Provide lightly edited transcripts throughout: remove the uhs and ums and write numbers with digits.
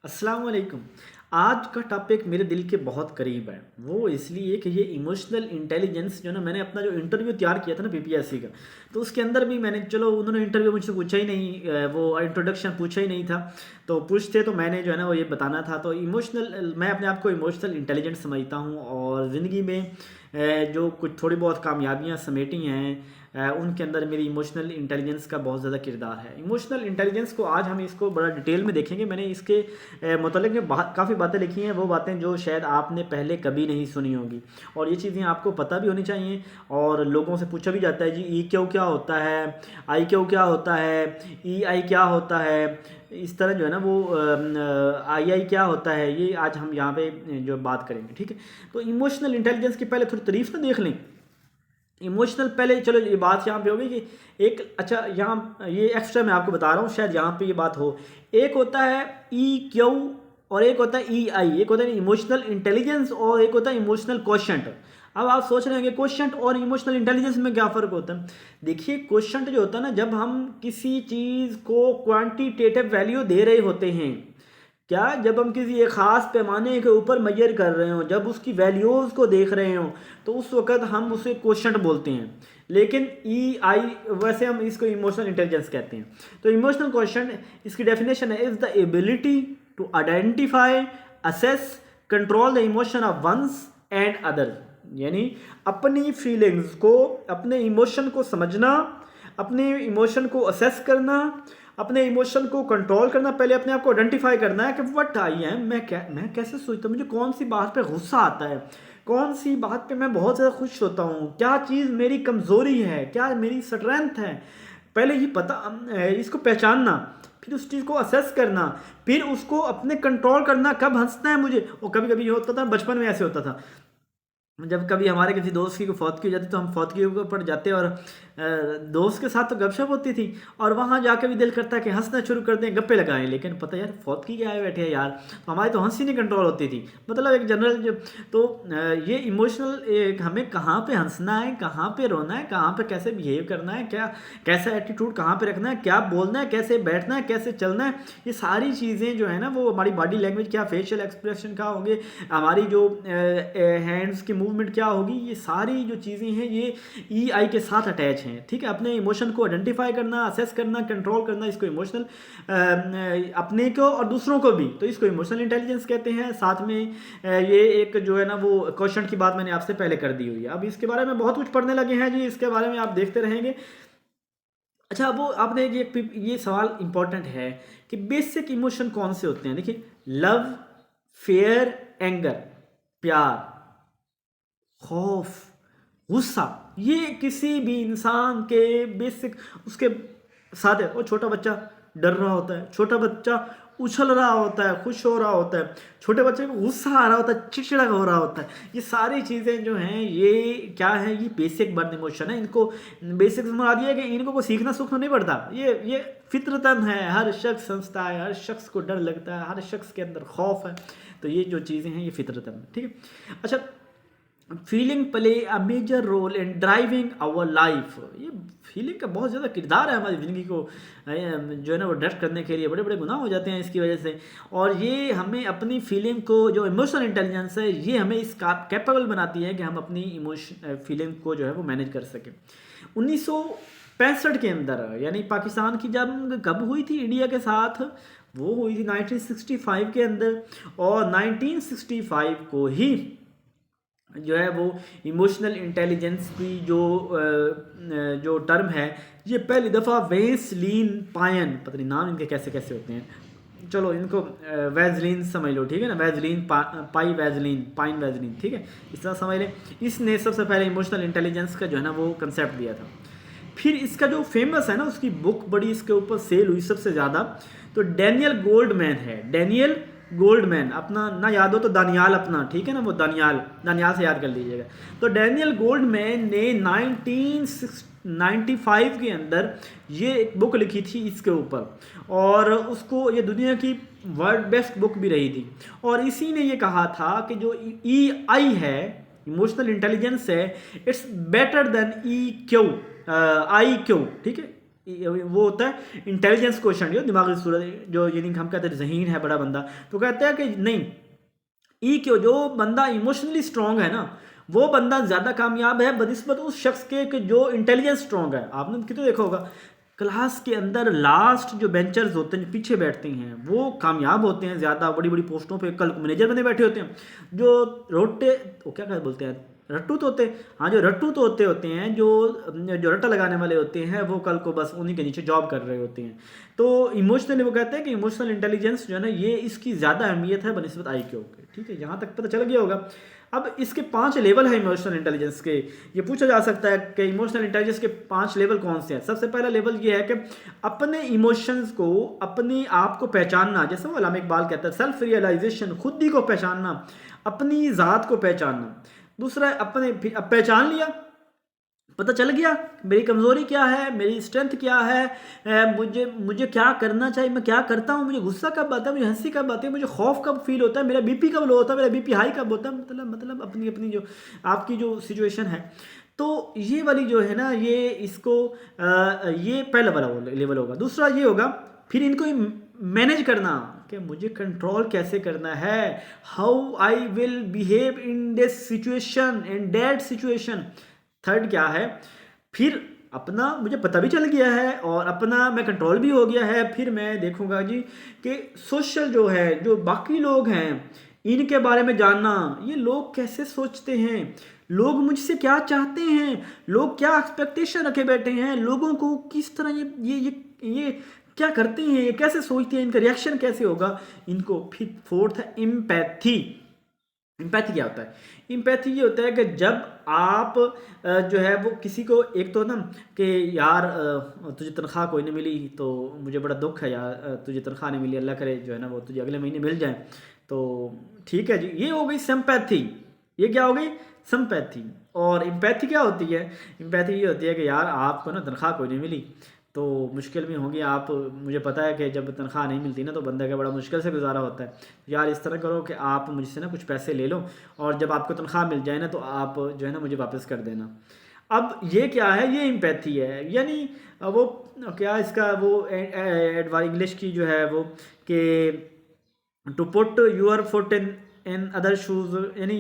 अस्सलाम वालेकुम। आज का टॉपिक मेरे दिल के बहुत करीब है। वो इसलिए कि ये इमोशनल इंटेलिजेंस जो ना मैंने अपना जो इंटरव्यू तैयार किया था ना पीपीएससी का, तो उसके अंदर भी मैंने चलो उन्होंने इंटरव्यू मुझसे पूछा ही नहीं, वो इंट्रोडक्शन पूछा ही नहीं था। तो पूछते तो मैंने जो है ना वो ये बताना था। तो इमोशनल मैं अपने आप को इमोशनल इंटेलिजेंस समझता हूँ और ज़िंदगी में जो कुछ थोड़ी बहुत कामयाबियाँ समेटी हैं, उनके अंदर मेरी इमोशनल इंटेलिजेंस का बहुत ज़्यादा किरदार है। इमोशनल इंटेलिजेंस को आज हम इसको बड़ा डिटेल में देखेंगे। मैंने इसके मुतल्लिक़ में काफ़ी बातें लिखी हैं, वो बातें जो शायद आपने पहले कभी नहीं सुनी होंगी और ये चीज़ें आपको पता भी होनी चाहिए। और लोगों से पूछा भी जाता है जी ई क्यू क्या होता है, आई क्यू क्या होता है, ई आई क्या होता है, इस तरह जो है ना वो आई आई क्या होता है, ये आज हम यहाँ पे जो बात करेंगे। ठीक है, तो इमोशनल इंटेलिजेंस की पहले थोड़ी तारीफ तो देख लें। इमोशनल पहले चलो ये बात यहाँ पे होगी कि एक अच्छा यहाँ ये एक्स्ट्रा मैं आपको बता रहा हूँ, शायद यहाँ पे ये बात हो। एक होता है ई क्यू और एक होता है ई आई। एक होता है इमोशनल इंटेलिजेंस और एक होता है इमोशनल क्वोशंट। अब आप सोच रहे होंगे क्वोशंट और इमोशनल इंटेलिजेंस में क्या फ़र्क होता है। देखिए क्वोशंट जो होता है ना, जब हम किसी चीज़ को क्वांटिटेटिव वैल्यू दे रहे होते हैं, क्या जब हम किसी एक ख़ास पैमाने के ऊपर मेजर कर रहे हो, जब उसकी वैल्यूज़ को देख रहे हो, तो उस वक़्त हम उसे क्वोशंट बोलते हैं। लेकिन ई आई वैसे हम इसको इमोशनल इंटेलिजेंस कहते हैं। तो इमोशनल क्वोशंट इसकी डेफिनेशन है is the ability to identify, assess, control the emotion of one's and others. यानी अपनी फीलिंग्स को, अपने इमोशन को समझना, अपने इमोशन को असेस करना, अपने इमोशन को कंट्रोल करना, पहले अपने आप को आइडेंटिफाई करना है कि व्हाट आई एम, मैं कैसे सोचता हूँ, मुझे कौन सी बात पे गुस्सा आता है, कौन सी बात पे मैं बहुत ज़्यादा खुश होता हूँ, क्या चीज़ मेरी कमज़ोरी है, क्या मेरी स्ट्रेंथ है। पहले ये पता, इसको पहचानना, फिर उस चीज़ को असेस करना, फिर उसको अपने कंट्रोल करना, कब हंसना है मुझे। और कभी कभी ये होता था, बचपन में ऐसे होता था, जब कभी हमारे किसी दोस्त की फौतगी हो जाती तो हम फौतगी के ऊपर जाते और दोस्त के साथ तो गपशप होती थी और वहाँ जाके भी दिल करता है कि हंसना शुरू कर दें, गप्पे लगाएं, लेकिन पता यार फौतगी के आए बैठे हैं यार, तो हमारी तो हंसी नहीं कंट्रोल होती थी। मतलब एक जनरल जो, तो ये इमोशनल हमें कहाँ पे हंसना है, कहाँ पे रोना है, कहाँ पे कैसे बिहेव करना है, क्या कैसा एटीट्यूड कहाँ पे रखना है, क्या बोलना है, कैसे बैठना है, कैसे चलना है, ये सारी चीज़ें जो है ना वो हमारी बॉडी लैंग्वेज, क्या फेशियल एक्सप्रेशन क्या होंगे, हमारी जो हैंड्स की मूवमेंट क्या होगी, ये सारी जो चीज़ें हैं ये ई आई के साथ अटैच हैं। ठीक है, अपने इमोशन को आइडेंटिफाई करना, असेस करना, कंट्रोल करना, इसको इमोशनल, अपने को और दूसरों को भी, तो इसको इमोशनल इंटेलिजेंस कहते हैं। साथ में ये एक जो है ना वो क्वेश्चन की बात मैंने आपसे पहले कर दी हुई है। अब इसके बारे में बहुत कुछ पढ़ने लगे हैं जी, इसके बारे में आप देखते रहेंगे। अच्छा, वो आपने ये सवाल इंपॉर्टेंट है कि बेसिक इमोशन कौन से होते हैं। देखिए, लव, फेयर, एंगर, प्यार, खौफ, गुस्सा, ये किसी भी इंसान के बेसिक उसके साथ है। और छोटा बच्चा डर रहा होता है, छोटा बच्चा उछल रहा होता है, खुश हो रहा होता है, छोटे बच्चे को गुस्सा आ रहा होता है, चिड़चिड़ा हो रहा होता है। ये सारी चीज़ें जो हैं ये क्या है, ये बेसिक बर्न इमोशन है। इनको बेसिक समझ आ दिया कि इनको को सीखना सूखना नहीं पड़ता, ये फितरतन है। हर शख्स समझता है, हर शख्स को डर लगता है, हर शख्स के अंदर खौफ है। तो ये जो चीज़ें हैं ये फितरतन है। ठीक है, अच्छा, feeling play a major role in driving our life. ये फीलिंग का बहुत ज़्यादा किरदार है हमारी ज़िंदगी को जो है ना वो डायरेक्ट करने के लिए। बड़े बड़े गुनाह हो जाते हैं इसकी वजह से, और ये हमें अपनी फीलिंग को, जो इमोशनल इंटेलिजेंस है, ये हमें इस कैपेबल बनाती है कि हम अपनी इमोशन फीलिंग को जो है वो मैनेज कर सकें। 1965 के अंदर, यानी पाकिस्तान की जंग कब हुई थी इंडिया के साथ, वो हुई थी 1965 के अंदर। और 1965 को ही जो है वो इमोशनल इंटेलिजेंस की जो टर्म है, ये पहली दफ़ा वेस्लीन पायन, पता नहीं नाम इनके कैसे कैसे होते हैं, चलो इनको वैजलीन समझ लो, ठीक है ना, वैजलीन पाई वैजलीन, पाइन वैजलीन, ठीक है, इस तरह समझ लें। इसने सबसे पहले इमोशनल इंटेलिजेंस का जो है ना वो कंसेप्ट दिया था। फिर इसका जो फेमस है ना, उसकी बुक बड़ी इसके ऊपर सेल हुई सबसे ज़्यादा, तो डैनियल गोल्डमैन है। डैनियल गोल्डमैन, अपना ना याद हो तो दानियाल अपना, ठीक है ना, वो दानियाल, दानियाल से याद कर लीजिएगा। तो डैनियल गोल्डमैन ने 1995 के अंदर ये एक बुक लिखी थी इसके ऊपर, और उसको ये दुनिया की वर्ल्ड बेस्ट बुक भी रही थी। और इसी ने ये कहा था कि जो ई आई है, इमोशनल इंटेलिजेंस है, it's better than E Q, I Q, ठीक है, वो होता है इंटेलिजेंस क्वेश्चन, जो दिमागी सूरत, जो यानी हम कहते हैं ज़हीन है बड़ा बंदा, तो कहते हैं कि नहीं, ई क्यों, जो बंदा इमोशनली स्ट्रांग है ना, वो बंदा ज़्यादा कामयाब है बनिस्बत उस शख्स के कि जो इंटेलिजेंस स्ट्रांग है। आपने कितने देखा होगा क्लास के अंदर लास्ट जो बेंचर्स होते हैं, जो पीछे बैठते हैं, वो कामयाब होते हैं ज़्यादा, बड़ी बड़ी पोस्टों पे कल मैनेजर बने बैठे होते हैं। जो रोटे, वो क्या बोलते हैं, रट्टू तो होते, हाँ, जो रट्टू तो होते हैं, जो रट्टा लगाने वाले होते हैं, वो कल को बस उन्हीं के नीचे जॉब कर रहे होते हैं। तो इमोशनली वो कहते हैं कि इमोशनल इंटेलिजेंस जो है ना, ये इसकी ज़्यादा अहमियत है बनिस्बत IQ के। ठीक है, यहाँ तक पता चल गया होगा। अब इसके 5 लेवल है इमोशनल इंटेलिजेंस के। ये पूछा जा सकता है कि इमोशनल इंटेलिजेंस के 5 लेवल कौन से हैं। सबसे पहला लेवल ये है कि अपने इमोशंस को, अपने आप को पहचानना, जैसे वो अल्लामा इकबाल कहता है, सेल्फ रियलाइजेशन, खुद ही को पहचानना, अपनी ज़ात को पहचानना। दूसरा है अपने, अब पहचान लिया, पता चल गया मेरी कमज़ोरी क्या है, मेरी स्ट्रेंथ क्या है, मुझे क्या करना चाहिए, मैं क्या करता हूँ, मुझे गुस्सा कब आता है, मुझे हंसी कब आती है, मुझे खौफ कब फील होता है, मेरा BP कब लो होता है, मेरा BP हाई कब होता है, मतलब अपनी अपनी जो आपकी जो सिचुएशन है। तो ये वाली जो है ना, ये इसको ये पहला वाला लेवल होगा। दूसरा ये होगा फिर इनको मैनेज करना, कि मुझे कंट्रोल कैसे करना है, how I will behave in this situation, in that situation. Third क्या है, फिर अपना मुझे पता भी चल गया है और अपना मैं कंट्रोल भी हो गया है, फिर मैं देखूंगा जी कि सोशल जो है, जो बाकी लोग हैं, इनके बारे में जानना, ये लोग कैसे सोचते हैं, लोग मुझसे क्या चाहते हैं, लोग क्या एक्सपेक्टेशन रखे बैठे हैं, लोगों को किस तरह ये क्या करते हैं, ये कैसे सोचते हैं, इनका रिएक्शन कैसे होगा, इनको। फिर फोर्थ है एम्पैथी। एम्पैथी क्या होता है? एम्पैथी ये होता है कि जब आप जो है वो किसी को, एक तो ना कि यार तुझे तनख्वाह कोई नहीं मिली तो मुझे बड़ा दुख है यार, तुझे तनख्वाह नहीं मिली, अल्लाह करे जो है ना वो तुझे अगले महीने मिल जाए, तो ठीक है जी, ये हो गई सिंपैथी। ये क्या हो गई? सिंपैथी। और एम्पैथी क्या होती है? एम्पैथी ये होती है कि यार आपको ना तनख्वाह कोई नहीं मिली तो मुश्किल में होंगी आप, मुझे पता है कि जब तनख्वाह नहीं मिलती ना तो बंदे का बड़ा मुश्किल से गुजारा होता है। यार इस तरह करो कि आप मुझसे ना कुछ पैसे ले लो और जब आपको तनख्वाह मिल जाए ना तो आप जो है ना मुझे वापस कर देना। अब ये क्या है? ये एम्पैथी है। यानी वो क्या इसका वो इंग्लिश की जो है वो कि to put your foot in other shoes, यानी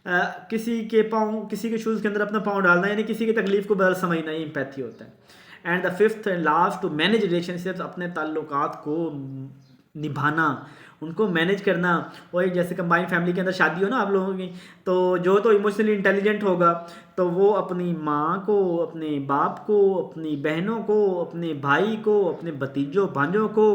किसी के पाँव, किसी के शूज़ के अंदर अपना पाँव डालना, यानी किसी की तकलीफ़ को बदल समझना, ये एम्पैथी होता है। And the fifth and last, to manage relationships, अपने ताल्लुकात को निभाना, उनको मैनेज करना। वही जैसे कंबाइंड फैमिली के अंदर शादी हो ना आप लोगों की, तो जो तो इमोशनली इंटेलिजेंट होगा तो वो अपनी माँ को, अपने बाप को, अपनी बहनों को, अपने भाई को, अपने भतीजों भांजों को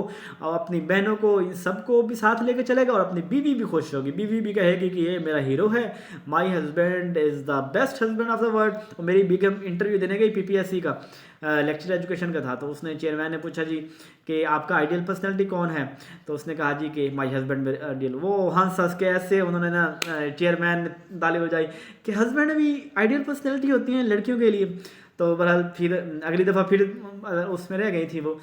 और अपनी बहनों को, इन सबको भी साथ लेके चलेगा और अपनी बीवी भी खुश होगी। बीवी भी कहेगी कि ये मेरा हीरो है, my husband is the best husband of the world. और मेरी बीगम इंटरव्यू देने गई PPSC का, लेक्चर एजुकेशन का था, तो उसने चेयरमैन ने पूछा जी कि आपका आइडियल पर्सनैलिटी कौन है, तो उसने कहा जी कि माई हस्बैंड मेरे आइडियल। वो हंस हंस के ऐसे उन्होंने ना चेयरमैन ने ताली बजाई कि हस्बैंड भी आइडियल पर्सनैलिटी होती हैं लड़कियों के लिए। तो बहरहाल फिर अगली दफ़ा फिर उसमें रह गई थी, वो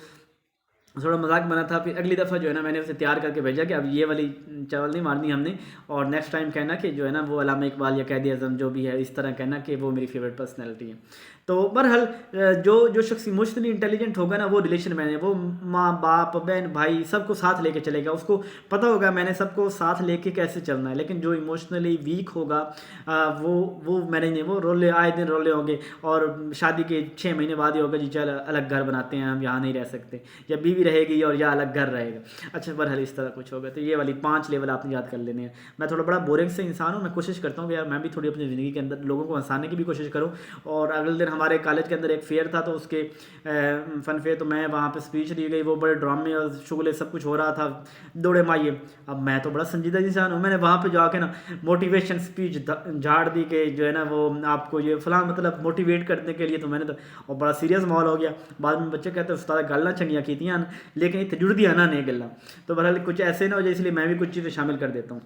थोड़ा मजाक बना था। फिर अगली दफ़ा जो है ना मैंने उसे तैयार करके भेजा कि अब ये वाली चावल नहीं मारनी हमने, और नेक्स्ट टाइम कहना कि जो है ना वो अल्लामा इकबाल या कैदी आज़म जो भी है इस तरह कहना कि वो मेरी फेवरेट पर्सनैलिटी है। तो बहरहाल जो शख्स इमोशनली इंटेलिजेंट होगा ना वो रिलेशन मैनेज, वो माँ बाप बहन भाई सबको साथ लेके चलेगा, उसको पता होगा मैंने सबको साथ लेके कैसे चलना है। लेकिन जो इमोशनली वीक होगा वो मैनेज नहीं, वो रोले आए दिन रोले होंगे और शादी के 6 महीने बाद ही होगा जी चल अलग घर बनाते हैं, हम यहाँ नहीं रह सकते, या बीवी रहेगी और या अलग घर रहेगा। अच्छा बहरहाल इस तरह कुछ होगा। तो ये वाली 5 लेवल आपने याद कर लेने हैं। मैं थोड़ा बड़ा बोरिंग से इंसान हूँ, मैं कोशिश करता हूँ कि यार मैं भी थोड़ी अपनी ज़िंदगी के अंदर लोगों को हंसाने की भी कोशिश करूँ। और अगले दिन हमारे कॉलेज के अंदर एक फेयर था, तो उसके फन फेयर, तो मैं वहाँ पे स्पीच दी गई, वो बड़े ड्रामे और शुगले सब कुछ हो रहा था, दौड़े माइए। अब मैं तो बड़ा संजीदा इंसान हूँ, मैंने वहाँ पे जाके ना मोटिवेशन स्पीच झाड़ दी कि जो है ना वो आपको ये फलां मतलब मोटिवेट करने के लिए, तो मैंने तो और बड़ा सीरियस माहौल हो गया। बाद में बच्चे कहते हैं उस्ताद गल्लां चंगियां कीतियां लेकिन इतने जुड़ दिया ना नहीं गल्लां। तो बहरहाल कुछ ऐसे ना हो जाए, इसलिए मैं भी कुछ चीज़ें शामिल कर देता हूँ।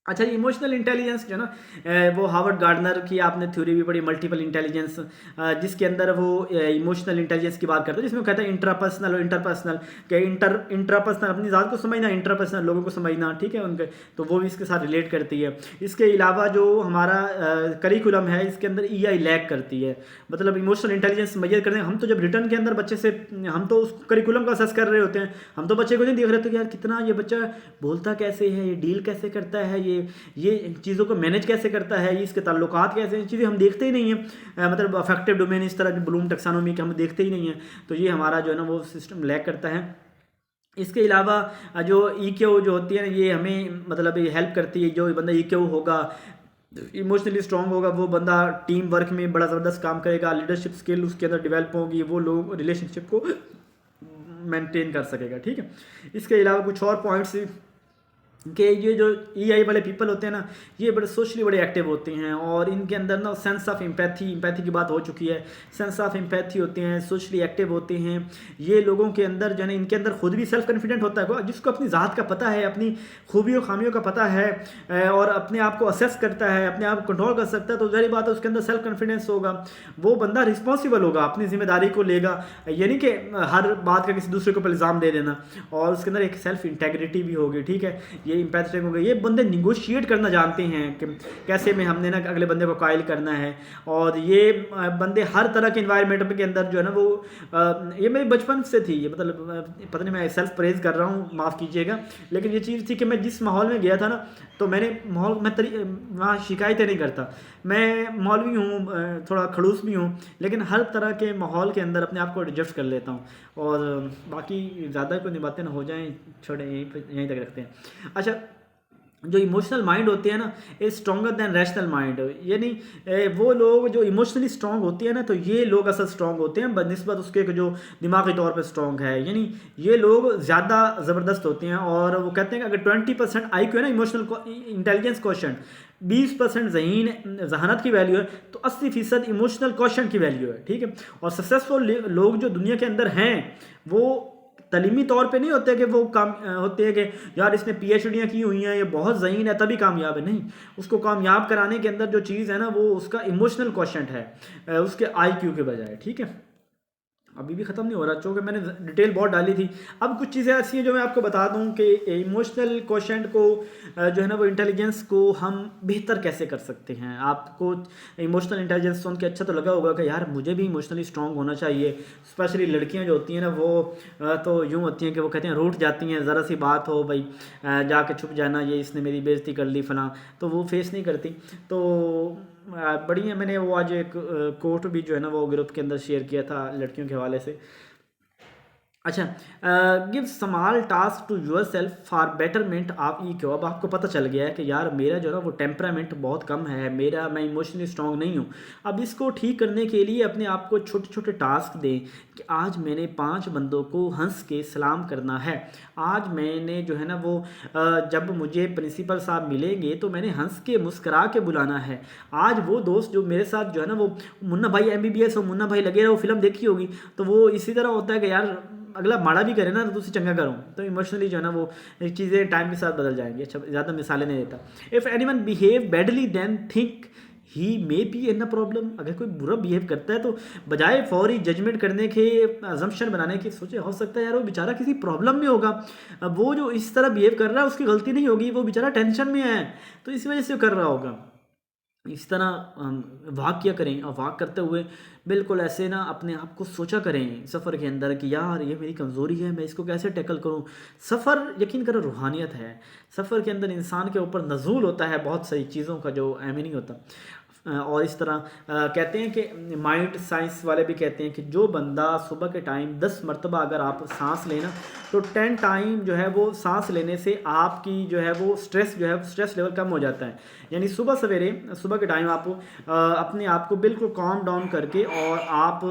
अच्छा, इमोशनल इंटेलिजेंस जो है ना, वो हार्वर्ड गार्डनर की आपने थ्योरी भी पढ़ी, मल्टीपल इंटेलिजेंस, जिसके अंदर वो इमोशनल इंटेलिजेंस की बात करते हैं, जिसमें वो कहता है इंट्रापर्सनल और इंटरपर्सनल, कि इंट्रापर्सनल अपनी ज़ात को समझना, इंटरपर्सनल लोगों को समझना, ठीक है उनके, तो वो भी इसके साथ रिलेट करती है। इसके अलावा जो हमारा करिकुलम है, इसके अंदर EI लैक करती है, मतलब इमोशनल इंटेलिजेंस मेजर करने, हम तो जब रिटर्न के अंदर बच्चे से, हम तो उस करिकुलम का असेस कर रहे होते हैं, हम तो बच्चे को नहीं देख रहे थे कि यार कितना ये बच्चा बोलता कैसे है, ये डील कैसे करता है, ये चीज़ों को मैनेज कैसे करता है, ये इसके ताल्लुकात कैसे हैं, चीज़ें हम देखते ही नहीं हैं, मतलब अफेक्टिव डोमेन इस तरह की ब्लूम टैक्सोनॉमी के हम देखते ही नहीं हैं, तो ये हमारा जो है ना वो सिस्टम लैक करता है। इसके अलावा जो EQ जो होती है ना, ये हमें मतलब ये हेल्प करती है, जो बंदा EQ होगा, इमोशनली स्ट्रांग होगा, वो बंदा टीम वर्क में बड़ा ज़बरदस्त काम करेगा, लीडरशिप स्किल उसके अंदर डेवलप होगी, वो लोग रिलेशनशिप को मेंटेन कर सकेगा, ठीक है। इसके अलावा कुछ और पॉइंट्स कि ये जो EI वाले पीपल होते हैं ना, ये बड़े सोशली बड़े एक्टिव होते हैं, और इनके अंदर ना सेंस ऑफ एम्पैथी की बात हो चुकी है, सेंस ऑफ एम्पैथी होते हैं, सोशली एक्टिव होते हैं ये लोगों के अंदर, जो है इनके अंदर खुद भी सेल्फ कॉन्फिडेंट होता है, जिसको अपनी ज़ात का पता है, अपनी खूबियों खामियों का पता है, और अपने आप को असेस करता है, अपने आप को कंट्रोल कर सकता है, तो ज़ाहिर बात है उसके अंदर सेल्फ कॉन्फिडेंस होगा, वो बंदा रिस्पॉन्सिबल होगा, अपनी जिम्मेदारी को लेगा, यानी कि हर बात का किसी दूसरे के ऊपर इल्ज़ाम दे देना, और उसके अंदर एक सेल्फ इंटेग्रिटी भी होगी, ठीक है। ये एम्पैथेटिक हो गए, ये बंदे निगोशिएट करना जानते हैं कि कैसे में हमने ना अगले बंदे को कायल करना है, और ये बंदे हर तरह के इन्वायरमेंट के अंदर जो है ना वो ये मेरी बचपन से थी, ये मतलब पता नहीं मैं सेल्फ प्रेज कर रहा हूँ, माफ़ कीजिएगा, लेकिन ये चीज़ थी कि मैं जिस माहौल में गया था ना, तो मैंने माहौल में वहाँ शिकायतें नहीं करता, मैं मौलवी हूँ, थोड़ा खड़ूस भी हूँ, लेकिन हर तरह के माहौल के अंदर अपने आप को एडजस्ट कर लेता हूँ, और बाकी ज़्यादा कोई बातें ना हो जाएं, छोड़े यहीं तक रखते हैं। अच्छा, जो इमोशनल माइंड होती है ना, is stronger than rational mind, यानी वो लोग जो इमोशनली स्ट्रॉन्ग होती है ना, तो ये लोग असल स्ट्रॉन्ग होते हैं बनिस्बत उसके जो दिमागी तौर पे स्ट्रॉन्ग है, यानी ये लोग ज़्यादा ज़बरदस्त होते हैं, और वो कहते हैं कि अगर 20% IQ है ना, इमोशनल इंटेलिजेंस क्वेश्चन, 20% जहानत की वैल्यू है, तो 80% इमोशनल क्वेश्चन की वैल्यू है, ठीक है। और सक्सेसफुल लोग जो दुनिया के अंदर हैं, वो तलीमी तौर पे नहीं होते कि वो काम होते हैं कि यार इसने PhDयाँ की हुई हैं, ये बहुत ज़हीन है तभी कामयाब है, नहीं, उसको कामयाब कराने के अंदर जो चीज़ है ना, वो उसका इमोशनल क्वेश्चन है, उसके IQ के बजाय, ठीक है। अभी भी ख़त्म नहीं हो रहा, चूँकि मैंने डिटेल बहुत डाली थी। अब कुछ चीज़ें ऐसी हैं जो मैं आपको बता दूं कि इमोशनल क्वेश्चन को जो है ना वो इंटेलिजेंस को हम बेहतर कैसे कर सकते हैं। आपको इमोशनल इंटेलिजेंस सुन के अच्छा तो लगा होगा कि यार मुझे भी इमोशनली स्ट्रांग होना चाहिए। स्पेशली लड़कियां जो होती हैं ना, वो तो यूँ होती हैं कि वो कहते हैं रूठ जाती हैं, ज़रा सी बात हो भाई जाके छुप जाना, ये इसने मेरी बेइज्जती कर ली फलां, तो वो फेस नहीं करती। तो बड़ी है, मैंने वो आज एक कोट भी जो है ना वो ग्रुप के अंदर शेयर किया था लड़कियों के हवाले से। अच्छा, give small task to yourself for betterment of EQ। अब आपको पता चल गया है कि यार मेरा जो है ना वो टेम्परामेंट बहुत कम है, मैं इमोशनली स्ट्रांग नहीं हूँ। अब इसको ठीक करने के लिए अपने आप को छोटे छोटे टास्क दें कि आज मैंने 5 बंदों को हंस के सलाम करना है। आज मैंने जो है ना वो जब मुझे प्रिंसिपल साहब मिलेंगे तो मैंने हंस के मुस्करा के बुलाना है। आज वो दोस्त जो मेरे साथ जो है ना वो मुन्ना भाई MBBS और मुन्ना भाई लगे रहे, वो फिल्म देखी होगी, तो वो इसी तरह होता है कि यार अगला माड़ा भी करे ना तो उसे चंगा करो। तो इमोशनली जो है ना वो चीज़ें टाइम के साथ बदल जाएंगी। अच्छा, ज़्यादा मिसालें नहीं देता। If anyone behave badly then think he may be in a problem. अगर कोई बुरा बिहेव करता है तो बजाय फौरी जजमेंट करने के, अजम्पशन बनाने की, सोचे हो सकता है यार वो बेचारा किसी प्रॉब्लम में होगा, वो जो इस तरह बिहेव कर रहा है उसकी गलती नहीं होगी, वो बेचारा टेंशन में है तो इसी वजह से कर रहा होगा। इस तरह वाक किया करें, और वाक करते हुए बिल्कुल ऐसे ना अपने आप को सोचा करें सफ़र के अंदर कि यार ये मेरी कमज़ोरी है, मैं इसको कैसे टैकल करूं। सफ़र यकीन करो रूहानियत है। सफ़र के अंदर इंसान के ऊपर नज़ूल होता है बहुत सारी चीज़ों का जो एम नहीं होता। और इस तरह कहते हैं कि माइंड साइंस वाले भी कहते हैं कि जो बंदा सुबह के टाइम 10 मरतबा अगर आप सांस लेना तो 10 टाइम जो है वो सांस लेने से आपकी जो है वो स्ट्रेस लेवल कम हो जाता है। यानी सुबह के टाइम आप अपने आप को बिल्कुल काम डाउन करके और आप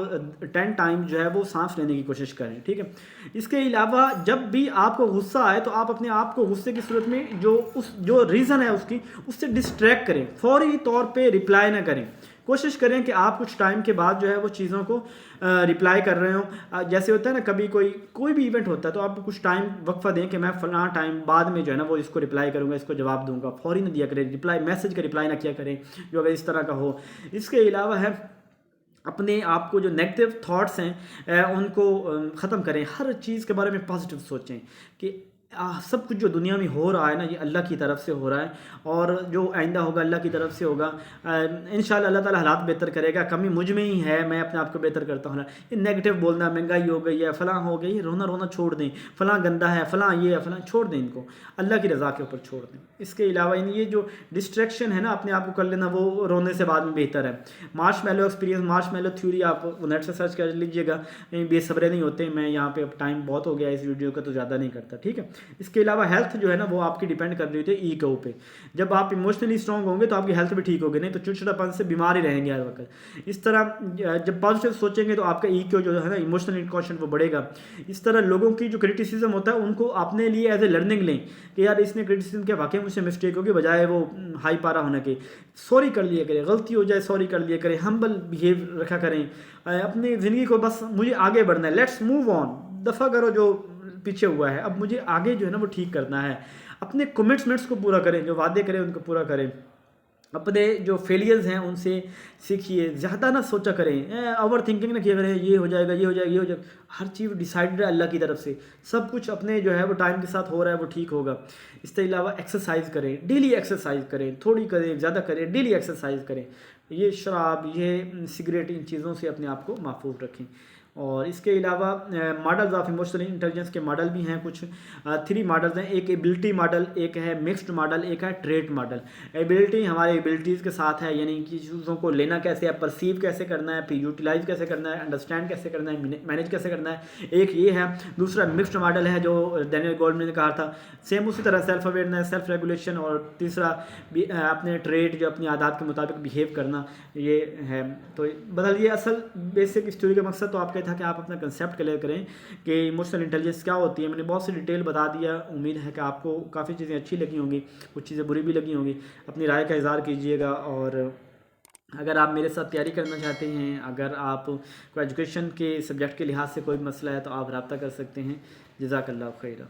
10 टाइम जो है वो सांस लेने की कोशिश करें, ठीक है। इसके अलावा जब भी आपको गुस्सा आए तो आप अपने आप को गुस्से की सूरत में जो रीज़न है उससे डिस्ट्रैक्ट करें, फौरी तौर पे रिप्लाई ना करें, कोशिश करें कि आप कुछ टाइम के बाद जो है वो चीज़ों को रिप्लाई कर रहे हो। जैसे होता है ना, कभी कोई भी इवेंट होता है तो आप कुछ टाइम वक्फा दें कि मैं फलां टाइम बाद में जो है ना वो इसको रिप्लाई करूँगा, इसको जवाब दूंगा। फौरी ना दिया करें रिप्लाई, मैसेज का रिप्लाई ना किया करें जो अगर इस तरह का हो। इसके अलावा है, अपने आप को जो नेगेटिव थॉट्स हैं उनको ख़त्म करें। हर चीज़ के बारे में पॉजिटिव सोचें कि सब कुछ जो दुनिया में हो रहा है ना, ये अल्लाह की तरफ से हो रहा है, और जो आइंदा होगा अल्लाह की तरफ से होगा। इंशाल्लाह अल्लाह ताला हालात बेहतर करेगा। कमी मुझ में ही है, मैं अपने आप को बेहतर करता हूँ। ये नेगेटिव बोलना, महंगाई हो गई है, फलां हो गई, रोना रोना छोड़ दें, फलां गंदा है, फलां ये है, फलां छोड़ दें, इनको अल्लाह की रज़ा के ऊपर छोड़ दें। इसके अलावा ये जो डिस्ट्रैक्शन है ना अपने आप को कर लेना, वो रोने से बाद में बेहतर है। मार्शमैलो एक्सपीरियंस, मार्शमैलो थ्योरी आप नेट से सर्च कर लीजिएगा। बेसब्रे नहीं होते। मैं यहाँ पे अब टाइम बहुत हो गया इस वीडियो का, तो ज़्यादा नहीं करता, ठीक है। इसके अलावा हेल्थ जो है ना वो आपकी डिपेंड कर रही होती है ईगो पे। जब आप इमोशनली स्ट्रांग होंगे तो आपकी हेल्थ भी ठीक होगी, नहीं तो चिड़चिड़ापन से बीमार ही रहेंगे हर वक्त। इस तरह जब पॉजिटिव सोचेंगे तो आपका ईगो जो है ना, इमोशनल क्वेश्चन वो बढ़ेगा। इस तरह लोगों की जो क्रिटिसिज्म होता है उनको अपने लिए एज ए लर्निंग लें कि यार इसने क्रिटिसिज्म किया, वाकई मुझसे मिस्टेक होगी, बजाय वो हाई पारा होने के सॉरी कर लिया करें। गलती हो जाए सॉरी कर लिया करें, हम्बल बिहेव रखा करें। अपनी ज़िंदगी को बस मुझे आगे बढ़ना है, लेट्स मूव ऑन, दफ़ा करो जो पीछे हुआ है, अब मुझे आगे जो है ना वो ठीक करना है। अपने कमिटमेंट्स को पूरा करें, जो वादे करें उनको पूरा करें। अपने जो फेलियर्स हैं उनसे सीखिए, ज़्यादा ना सोचा करें, ओवर थिंकिंग ना किया करें, ये हो जाएगा, ये हो जाएगा, ये हो जाएगा। हर चीज़ डिसाइडेड है अल्लाह की तरफ से, सब कुछ अपने जो है वो टाइम के साथ हो रहा है, वो ठीक होगा। इसके अलावा एक्सरसाइज करें, डेली एक्सरसाइज करें, थोड़ी करें ज़्यादा करें, डेली एक्सरसाइज करें। ये शराब, ये सिगरेट, इन चीज़ों से अपने आप को महफूज रखें। और इसके अलावा मॉडल्स ऑफ इमोशनल इंटेलिजेंस के मॉडल भी हैं कुछ। 3 मॉडल्स हैं, एक एबिलिटी मॉडल, एक है मिक्स्ड मॉडल, एक है ट्रेट मॉडल। एबिलिटी हमारे एबिलिटीज़ के साथ है, यानी कि चीज़ों को लेना कैसे है, परसीव कैसे करना है, फिर यूटिलाइज कैसे करना है, अंडरस्टैंड कैसे करना है, मैनेज कैसे करना है, एक ये है। दूसरा मिक्स्ड मॉडल है जो डैनियल गोल्डमैन ने कहा था, सेम उसी तरह सेल्फ अवेयरनेस, सेल्फ रेगुलेशन। और तीसरा अपने ट्रेट जो अपनी आदत के मुताबिक बिहेव करना, ये है। तो बदलिए, असल बेसिक स्टोरी का मकसद तो आपका था कि आप अपना कंसेप्ट क्लियर करें कि इमोशनल इंटेलिजेंस क्या होती है। मैंने बहुत सी डिटेल बता दिया, उम्मीद है कि आपको काफ़ी चीज़ें अच्छी लगी होंगी, कुछ चीज़ें बुरी भी लगी होंगी। अपनी राय का इज़हार कीजिएगा। और अगर आप मेरे साथ तैयारी करना चाहते हैं, अगर आप कोई एजुकेशन के सब्जेक्ट के लिहाज से कोई मसला है तो आप रब्ता कर सकते हैं। जज़ाकल्लाह खैर।